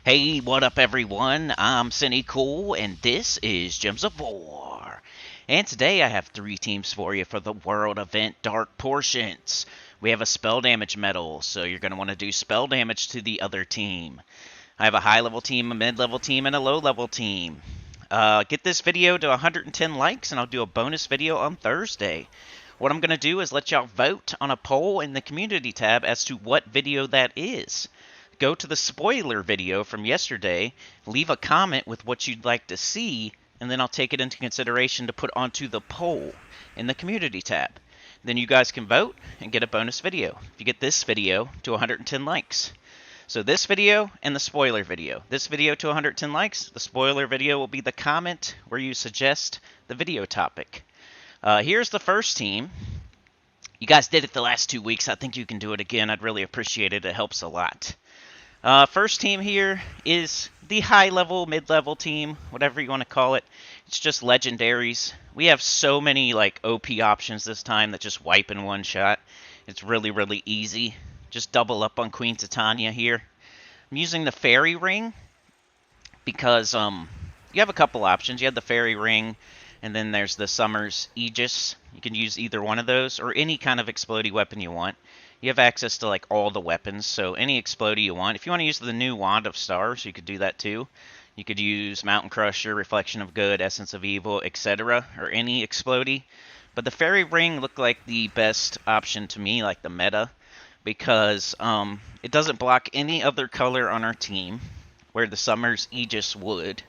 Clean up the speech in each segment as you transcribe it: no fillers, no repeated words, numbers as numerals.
Hey, what up, everyone? I'm Sinnycool, and this is Gems of War. And today I have 3 teams for you for the World Event Dark Portions. We have a spell damage medal, so you're going to want to do spell damage to the other team. I have a high-level team, a mid-level team, and a low-level team. Get this video to 110 likes, and I'll do a bonus video on Thursday. What I'm going to do is let y'all vote on a poll in the community tab as to what video that is. Go to the spoiler video from yesterday, leave a comment with what you'd like to see, and then I'll take it into consideration to put onto the poll in the community tab. Then you guys can vote and get a bonus video if you get this video to 110 likes. So this video and the spoiler video. This video to 110 likes, the spoiler video will be the comment where you suggest the video topic. Here's the first team. You guys did it the last 2 weeks. I think you can do it again. I'd really appreciate it. It helps a lot. First team here is the high-level, mid-level team, whatever you want to call it. It's just legendaries. We have so many like OP options this time that just wipe in one shot. It's really, really easy. Just double up on Queen Titania here. I'm using the Fairy Ring because you have a couple options. You have the Fairy Ring, and then there's the Summer's Aegis. You can use either one of those or any kind of explodey weapon you want. You have access to like all the weapons, so any explodey you want. If you want to use the new Wand of Stars, you could do that too. You could use Mountain Crusher, Reflection of Good, Essence of Evil, etc., or any explodey. But the Fairy Ring looked like the best option to me, like the meta, because it doesn't block any other color on our team, where the Summer's Aegis would,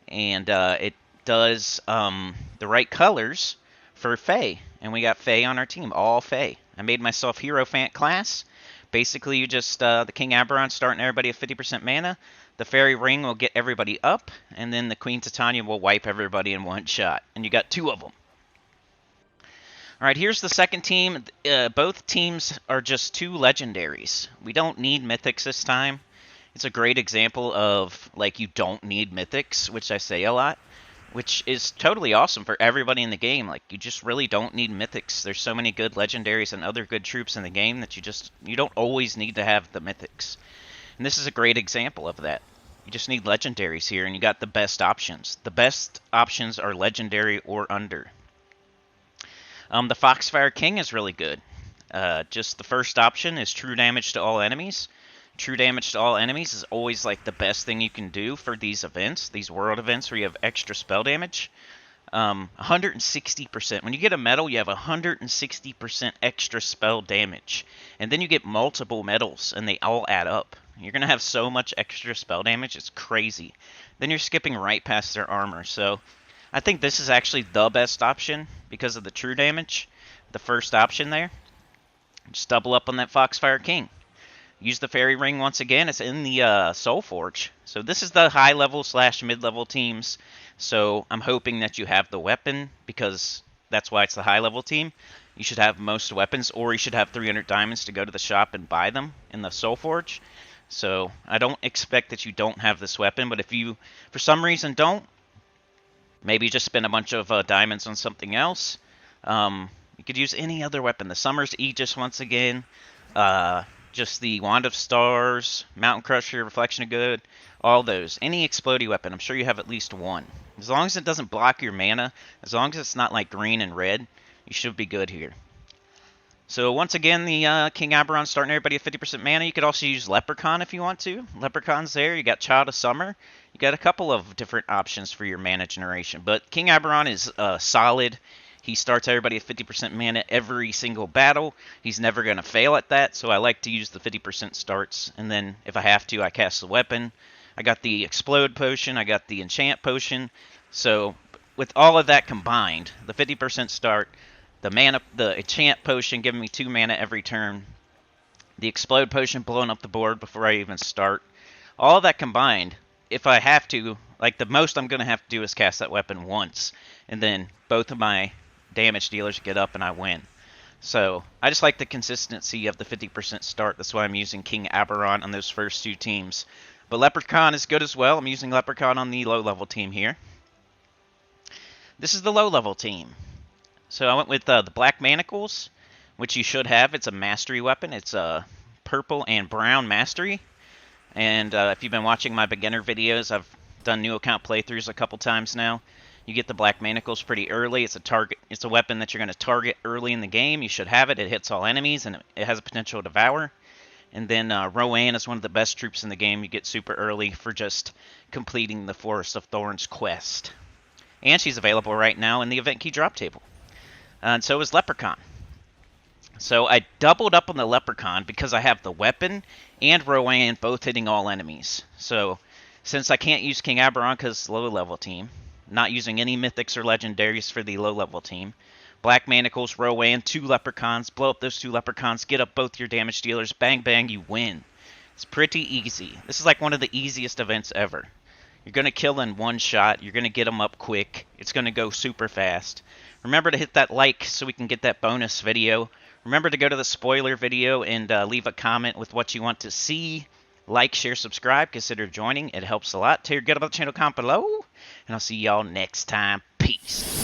and it does the right colors for Fae, and we got Fae on our team, all Fae. I made myself Hierophant class. Basically, you just, the King Aberon starting everybody at 50% mana. The Fairy Ring will get everybody up, and then the Queen Titania will wipe everybody in one shot. And you got 2 of them. Alright, here's the second team. Both teams are just 2 legendaries. We don't need mythics this time. It's a great example of, like, you don't need mythics, which I say a lot. Which is totally awesome for everybody in the game. Like, you just really don't need mythics. There's so many good legendaries and other good troops in the game that you don't always need to have the mythics. And this is a great example of that. You just need legendaries here, and you got the best options. The best options are legendary or under. The Foxfire King is really good. Just the first option is true damage to all enemies. True damage to all enemies is always like the best thing you can do for these events, these world events where you have extra spell damage. 160%. When you get a medal, you have 160% extra spell damage. And then you get multiple medals, and they all add up. You're going to have so much extra spell damage, it's crazy. Then you're skipping right past their armor. So I think this is actually the best option because of the true damage. The first option there. Just double up on that Foxfire King. Use the Fairy Ring once again. It's in the Soul Forge. So this is the high-level / mid-level teams. So I'm hoping that you have the weapon because that's why it's the high-level team. You should have most weapons, or you should have 300 diamonds to go to the shop and buy them in the Soul Forge. So I don't expect that you don't have this weapon, but if you, for some reason, don't, maybe just spend a bunch of diamonds on something else. You could use any other weapon. The Summer's Aegis once again. Just the Wand of Stars, Mountain Crusher, Reflection of Good, all those. Any explodey weapon, I'm sure you have at least one. As long as it doesn't block your mana, as long as it's not like green and red, you should be good here. So once again, the King Aberon starting everybody at 50% mana. You could also use Leprechaun if you want to. Leprechaun's there. You got Child of Summer. You got a couple of different options for your mana generation. But King Aberon is solid. He starts everybody at 50% mana every single battle. He's never going to fail at that, so I like to use the 50% starts. And then if I have to, I cast the weapon. I got the Explode Potion. I got the Enchant Potion. So with all of that combined, the 50% start, the Enchant Potion giving me 2 mana every turn, the Explode Potion blowing up the board before I even start, all of that combined, if I have to, like the most I'm going to have to do is cast that weapon once. And then both of my damage dealers get up and I win. So I just like the consistency of the 50% start. That's why I'm using King Aberon on those first 2 teams. But Leprechaun is good as well. I'm using Leprechaun on the low-level team here. This is the low-level team. So I went with the Black Manacles, which you should have. It's a mastery weapon. It's a purple and brown mastery. And if you've been watching my beginner videos, I've done new account playthroughs a couple times now. You get the Black Manacles pretty early. It's a target. It's a weapon that you're going to target early in the game. You should have it. It hits all enemies, and it has a potential to devour. And then Rowan is one of the best troops in the game. You get super early for just completing the Forest of Thorns quest. And she's available right now in the event key drop table. And so is Leprechaun. So I doubled up on the Leprechaun because I have the weapon and Rowan both hitting all enemies. So since I can't use King Aberon because low level team, not using any mythics or legendaries for the low level team, Black Manacles, Rowan, 2 Leprechauns, blow up those 2 Leprechauns, get up both your damage dealers, bang bang, you win. It's pretty easy. This is like one of the easiest events ever. You're going to kill in one shot, you're going to get them up quick, it's going to go super fast. Remember to hit that like so we can get that bonus video. Remember to go to the spoiler video and leave a comment with what you want to see. Like, share, subscribe, consider joining. It helps a lot. Tell your good about the channel comment below. And I'll see y'all next time. Peace.